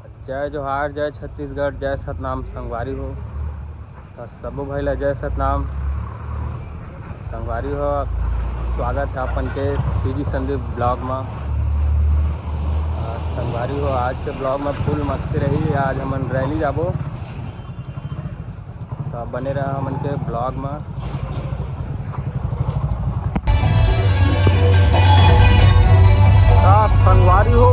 जय जोहार, जय छत्तीसगढ़, जय सतनाम संगवारी हो। तो सबो भाई ला जय सतनाम संगवारी हो। स्वागत है अपन के सीजी संदीप ब्लॉग में। संगवारी हो, आज के ब्लॉग में फुल मस्ती रही। आज हमन रैली जाबो, तो बने रहा हमन के ब्लॉग में। संगवारी हो,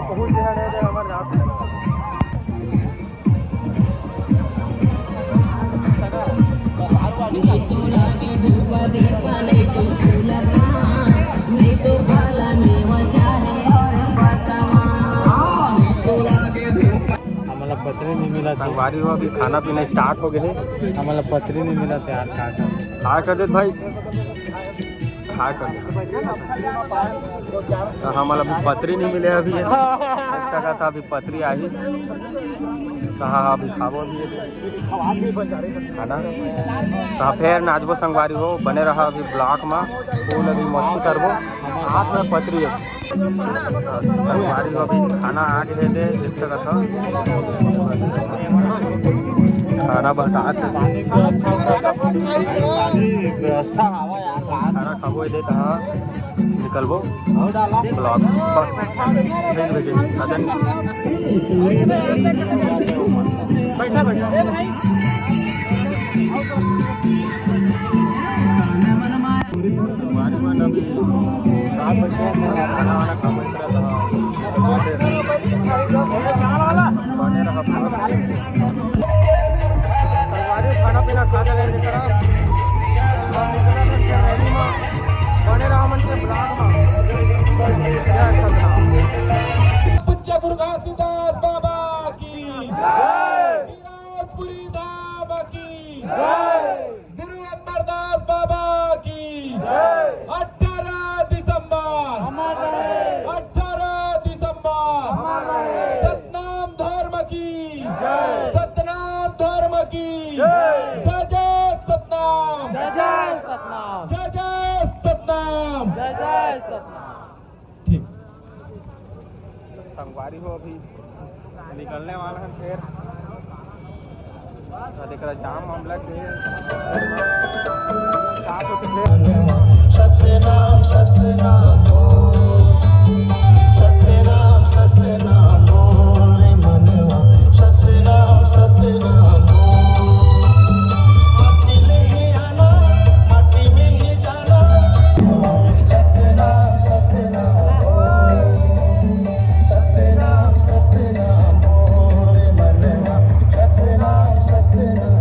पहुँच गया हमारे यहाँ आम्हाला पत्री नहीं मिला था। संगवारी हो अभी खाना पीना स्टार्ट हो गए। आम्हाला पत्री नहीं मिला था यार। हाय कर दे भाई, हाय कर दे। तो हमारा अभी पत्री नहीं मिले अभी अच्छा का था अभी पत्री आई तो हाँ अभी खाबो अभी खाना तो फिर नाचबो संगवारी हो बने रहा अभी ब्लॉक में फूल अभी मस्ती करबो हाथ में पत्री संगवारी हो अभी खाना आ गए दे देख सकत हो खाना बटा खाना खाबो दे कहा निकलबो ब्लॉक बस भेज भेजे बैठा बैठा हमारे मन अभी खाना वाना खा बने रहा संगवारी खाना पीना खा के लेने करा रैली में बने रहा मन के ब्लॉक में जय सतनाम पूज्य दुर्गादास बाबा की जय, विराटपुरी धाम की जय, गुरु अमरदास बाबा की जय। 18 दिसंबर 18 दिसंबर सतनाम धर्म की जय, सतनाम धर्म की जय, जय जय सतनाम, जय जय सतनाम, जय जय सतनाम, जय जय सतनाम। ठीक संगवारी हो अभी निकलने वाला है फिर देख रहा जाम मामला के सतनाम सतनाम सतनाम सतनाम रे मनवा सतनाम सतनाम माटी में ही आना माटी में ही जाना सतनाम सतनाम सतनाम सतनाम रे मनवा सतनाम सतनाम